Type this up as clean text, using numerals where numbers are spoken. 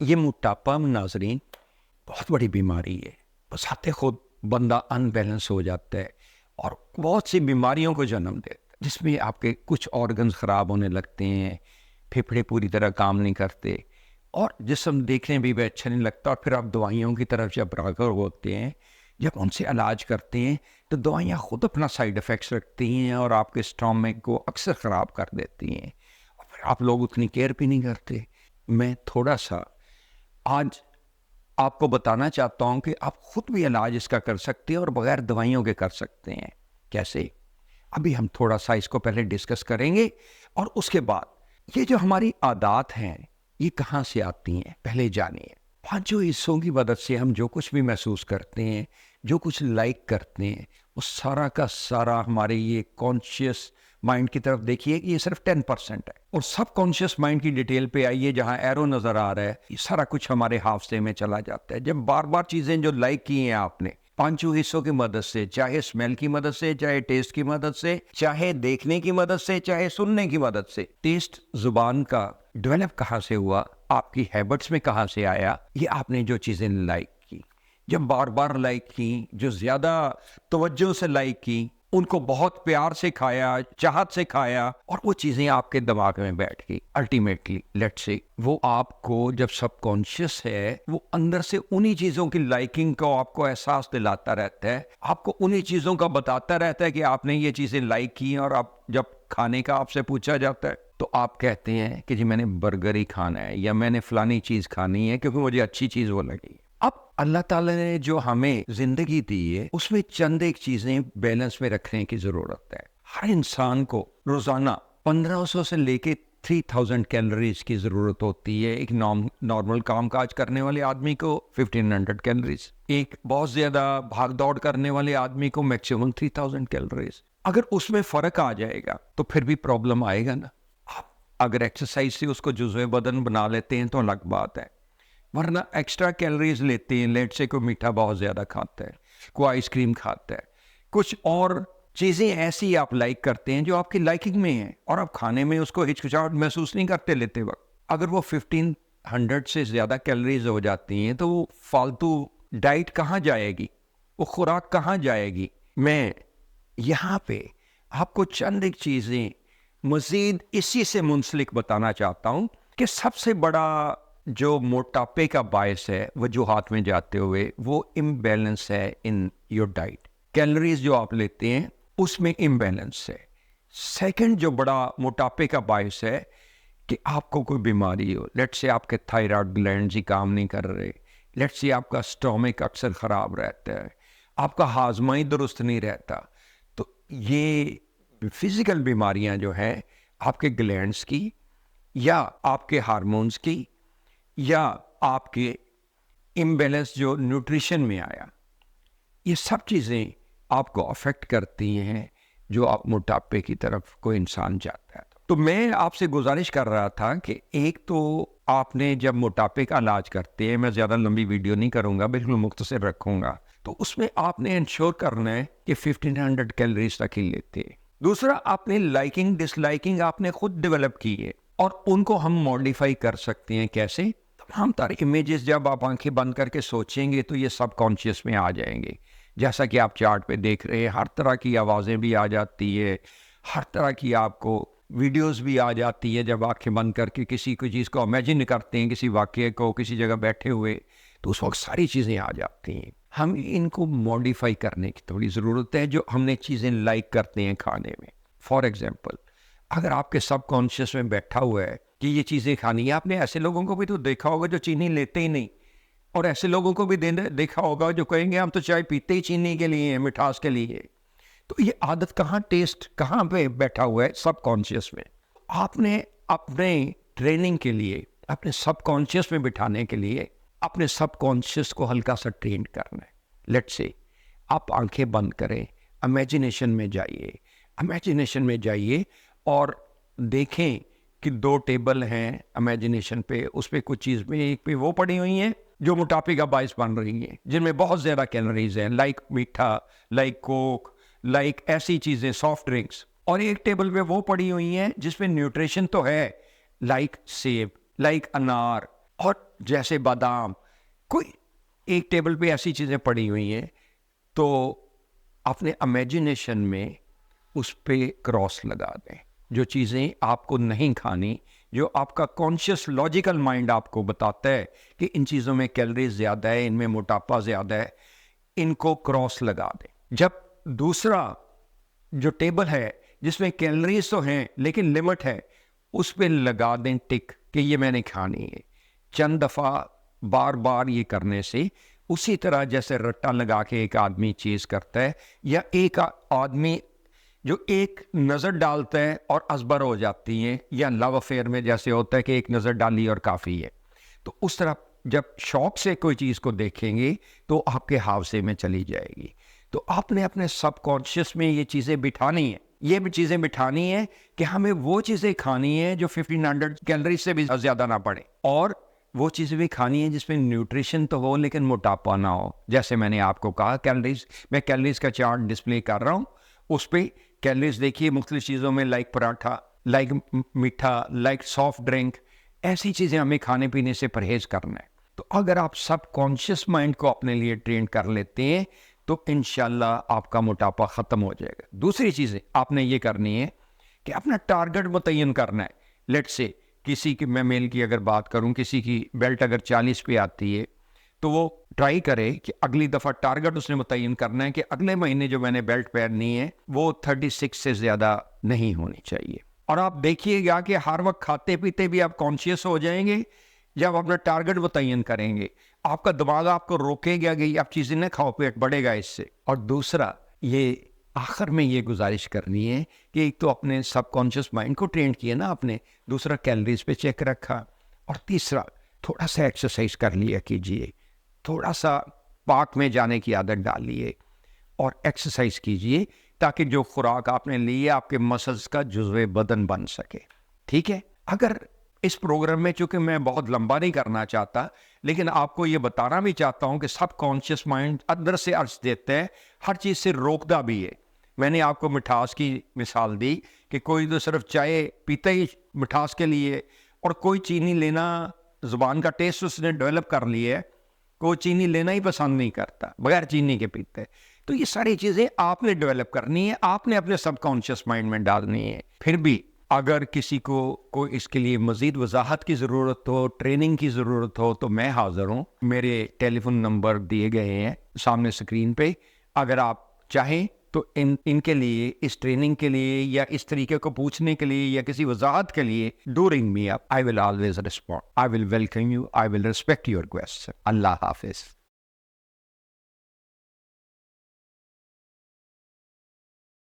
ये मोटापा नाज़रीन बहुत बड़ी बीमारी है। बस आते खुद बंदा अनबैलेंस हो जाता है और बहुत सी बीमारियों को जन्म देता है, जिसमें आपके कुछ ऑर्गन्स ख़राब होने लगते हैं, फेफड़े पूरी तरह काम नहीं करते और जिस्म देखने में भी अच्छा नहीं लगता। और फिर आप दवाइयों की तरफ जब राग़िब होते हैं, जब उनसे इलाज करते हैं, तो दवाइयाँ खुद अपना साइड इफ़ेक्ट्स रखती हैं और आपके स्टमक को अक्सर ख़राब कर देती हैं और फिर आप लोग उतनी केयर भी नहीं करते। मैं थोड़ा सा आज आपको बताना चाहता हूं कि आप खुद भी इलाज इसका कर सकते हैं और बगैर दवाइयों के कर सकते हैं। कैसे? अभी हम थोड़ा सा इसको पहले डिस्कस करेंगे और उसके बाद ये जो हमारी आदत हैं, ये कहाँ से आती हैं, पहले जानिए। पांचों हिस्सों की मदद से हम जो कुछ भी महसूस करते हैं, जो कुछ लाइक करते हैं, वो सारा का सारा हमारे ये कॉन्शियस माइंड की तरफ देखिए कि ये सिर्फ 10% है। और सब कॉन्शियस माइंड की डिटेल पे आइए, जहां एरो नजर आ रहा है, ये सारा कुछ हमारे हाफजे में चला जाता है। जब बार बार चीजें जो लाइक की हैं आपने पांचों हिस्सों की मदद से, चाहे स्मेल की मदद से, चाहे टेस्ट की मदद से, चाहे देखने की मदद से, चाहे सुनने की मदद से, टेस्ट जुबान का डेवलप कहाँ से हुआ, आपकी हैबिट्स में कहाँ से आया, ये आपने जो चीजें लाइक की, जब बार बार लाइक की, जो ज्यादा तवज्जो से लाइक की, उनको बहुत प्यार से खाया, चाहत से खाया और वो चीजें आपके दिमाग में बैठ गई। अल्टीमेटली लेट्स से वो आपको जब सबकॉन्शियस है, वो अंदर से उन्हीं चीजों की लाइकिंग को आपको एहसास दिलाता रहता है, आपको उन्हीं चीजों का बताता रहता है कि आपने ये चीजें लाइक की हैं। और आप जब खाने का आपसे पूछा जाता है तो आप कहते हैं कि जी मैंने बर्गर ही खाना है या मैंने फलानी चीज खानी है क्योंकि मुझे अच्छी चीज वो लगी। अब अल्लाह ताला ने जो हमें जिंदगी दी है, उसमें चंद एक चीजें बैलेंस में रखने की जरूरत है। हर इंसान को रोजाना 1500 से लेके 3000 कैलोरीज की जरूरत होती है। एक नॉर्मल काम काज करने वाले आदमी को 1500 कैलोरीज, एक बहुत ज्यादा भाग दौड़ करने वाले आदमी को मैक्सिमम 3000 कैलोरीज। अगर उसमें फर्क आ जाएगा तो फिर भी प्रॉब्लम आएगा ना। आप अगर एक्सरसाइज से उसको जुज़्वे बदन बना लेते हैं तो अलग बात है, वरना एक्स्ट्रा कैलोरीज लेते हैं। लेट से कोई मीठा बहुत ज़्यादा खाता है, कोई आइसक्रीम खाता है, कुछ और चीज़ें ऐसी आप लाइक करते हैं जो आपकी लाइकिंग में है और आप खाने में उसको हिचकिचाहट महसूस नहीं करते लेते वक्त। अगर वो 1500 से ज़्यादा कैलोरीज हो जाती हैं तो वो फालतू डाइट कहाँ जाएगी, वो खुराक कहाँ जाएगी। मैं यहाँ पे आपको चंद एक चीज़ें मज़ीद इसी से मुंसलिक बताना चाहता हूँ कि सबसे बड़ा जो मोटापे का बायस है वजूहात में जाते हुए, वो इम्बैलेंस है इन योर डाइट। कैलोरीज जो आप लेते हैं उसमें इम्बैलेंस है। सेकंड जो बड़ा मोटापे का बायस है कि आपको कोई बीमारी हो, लेट्स से आपके थायराइड ग्लैंड्स ही काम नहीं कर रहे, लेट्स से आपका स्टमक अक्सर ख़राब रहता है, आपका हाजमा ही दुरुस्त नहीं रहता। तो ये फिजिकल बीमारियां जो हैं आपके ग्लैंड्स की या आपके हार्मोन्स की या आपके इम्बैलेंस जो न्यूट्रिशन में आया, ये सब चीज़ें आपको अफेक्ट करती हैं जो आप मोटापे की तरफ कोई इंसान जाता है। तो मैं आपसे गुजारिश कर रहा था कि एक तो आपने जब मोटापे का इलाज करते हैं, मैं ज़्यादा लंबी वीडियो नहीं करूँगा, बिल्कुल मुख्तसर रखूँगा, तो उसमें आपने इंश्योर करना है कि 1500 कैलोरीज तक ही लेते हैं। दूसरा, आपने लाइकिंग डिसलाइकिंग आपने खुद डेवलप की है और उनको हम मॉडिफाई कर सकते हैं। कैसे? तमाम तारे इमेजेस जब आप आंखें बंद करके सोचेंगे तो ये सब कॉन्शियस में आ जाएंगे। जैसा कि आप चार्ट पे देख रहे हैं, हर तरह की आवाज़ें भी आ जाती है, हर तरह की आपको वीडियोस भी आ जाती है। जब आंखें बंद करके किसी को चीज़ को इमेजिन करते हैं, किसी वाक्य को, किसी जगह बैठे हुए, तो उस वक्त सारी चीज़ें आ जाती हैं। हम इनको मॉडिफाई करने की थोड़ी ज़रूरत है, जो हमने चीज़ें लाइक करते हैं खाने में। फॉर एग्जाम्पल, अगर आपके सबकॉन्शियस में बैठा हुआ है कि ये चीज़ें खानी है, आपने ऐसे लोगों को भी तो देखा होगा जो चीनी लेते ही नहीं, और ऐसे लोगों को भी देखा होगा जो कहेंगे हम तो चाय पीते ही चीनी के लिए, मिठास के लिए। तो ये आदत कहाँ, टेस्ट कहाँ पे बैठा हुआ है? सबकॉन्शियस में। आपने अपने ट्रेनिंग के लिए, अपने सबकॉन्शियस में बिठाने के लिए अपने सबकॉन्शियस को हल्का सा ट्रेन करना है। लेट्स से आप आंखें बंद करें, इमेजिनेशन में जाइए, इमेजिनेशन में जाइए और देखें कि दो टेबल हैं इमेजिनेशन पे, उस पर कुछ चीज़ में एक पे वो पड़ी हुई हैं जो मोटापे का बायस बन रही हैं, जिनमें बहुत ज़्यादा कैलोरीज हैं, लाइक मीठा, लाइक कोक, लाइक ऐसी चीज़ें, सॉफ्ट ड्रिंक्स। और एक टेबल पे वो पड़ी हुई हैं जिसमें न्यूट्रिशन तो है, लाइक सेब, लाइक अनार। और जैसे बादाम, कोई एक टेबल पे ऐसी चीज़ें पड़ी हुई हैं, तो अपने इमेजिनेशन में उस पे क्रॉस लगा दें। जो चीज़ें आपको नहीं खानी, जो आपका कॉन्शियस लॉजिकल माइंड आपको बताता है कि इन चीज़ों में कैलोरीज ज़्यादा है, इनमें मोटापा ज़्यादा है, इनको क्रॉस लगा दें। जब दूसरा जो टेबल है जिसमें कैलोरीज तो हैं लेकिन लिमिट है, उस पे लगा दें टिक कि ये मैंने खानी है। चंद दफ़ा बार बार ये करने से, उसी तरह जैसे रट्टा लगा के एक आदमी चीज़ करता है, या एक आदमी जो एक नज़र डालता है और असबर हो जाती है, या लव अफेयर में जैसे होता है कि एक नज़र डाली और काफ़ी है, तो उस तरह जब शौक से कोई चीज़ को देखेंगे तो आपके हावसे में चली जाएगी। तो आपने अपने सबकॉन्शियस में ये चीज़ें बिठानी है, ये भी चीज़ें बिठानी है कि हमें वो चीज़ें खानी है जो 1500 कैलोरी से भी ज़्यादा ना पड़े, और वो चीज़ें भी खानी है जिसमें न्यूट्रिशन तो हो लेकिन मोटापा ना हो। जैसे मैंने आपको कहा कैलोरीज, मैं कैलोरीज का चार्ट डिस्प्ले कर रहा हूँ, उस पर कैलोरीज देखिए मुख्तलिफ चीज़ों में, लाइक पराठा, लाइक मीठा, लाइक सॉफ्ट ड्रिंक, ऐसी चीज़ें हमें खाने पीने से परहेज़ करना है। तो अगर आप सबकॉन्शियस माइंड को अपने लिए ट्रेन कर लेते हैं तो इंशाल्लाह आपका मोटापा ख़त्म हो जाएगा। दूसरी चीज़ें आपने ये करनी है कि अपना टारगेट मुतय्यन करना है। लेट से किसी की, मैं मेल की अगर बात करूं, किसी की बेल्ट अगर 40 पे आती है तो वो ट्राई करे कि अगली दफ़ा टारगेट उसने मुतय्यन करना है कि अगले महीने जो मैंने बेल्ट पहननी है वो 36 से ज़्यादा नहीं होनी चाहिए। और आप देखिएगा कि हर वक्त खाते पीते भी आप कॉन्शियस हो जाएंगे। जब अपना टारगेट मुतय्यन करेंगे, आपका दिमाग आपको रोकेगा कि आप चीज़ें ना खाओ, पेट बढ़ेगा इससे। और दूसरा, ये आखिर में ये गुजारिश करनी है कि एक तो अपने सबकॉन्शियस माइंड को ट्रेन किया ना आपने, दूसरा कैलोरीज पे चेक रखा, और तीसरा थोड़ा सा एक्सरसाइज कर लिया कीजिए, थोड़ा सा पार्क में जाने की आदत डालिए और एक्सरसाइज कीजिए, ताकि जो खुराक आपने ली है आपके मसल्स का जुज़्वे बदन बन सके। ठीक है। अगर इस प्रोग्राम में, चूंकि मैं बहुत लंबा नहीं करना चाहता, लेकिन आपको ये बताना भी चाहता हूं कि सबकॉन्शियस माइंड अंदर से अर्ज देता है, हर चीज़ से रोकता भी है। मैंने आपको मिठास की मिसाल दी कि कोई तो सिर्फ चाय पीता ही मिठास के लिए, और कोई चीनी लेना, ज़ुबान का टेस्ट उसने डेवलप कर लिया है, कोई चीनी लेना ही पसंद नहीं करता, बगैर चीनी के पीते है। तो ये सारी चीज़ें आपने डेवलप करनी है, आपने अपने सबकॉन्शियस माइंड में डालनी है। फिर भी अगर किसी को कोई इसके लिए मज़ीद वजाहत की ज़रूरत हो, ट्रेनिंग की ज़रूरत हो, तो मैं हाज़िर हूँ। मेरे टेलीफोन नंबर दिए गए हैं सामने स्क्रीन पे। अगर आप चाहें तो इनके लिए, इस ट्रेनिंग के लिए, या इस तरीके को पूछने के लिए, या किसी वजाहत के लिए, do ring me up. I will always respond, I will welcome you, I will respect your question. अल्लाह हाफिज़।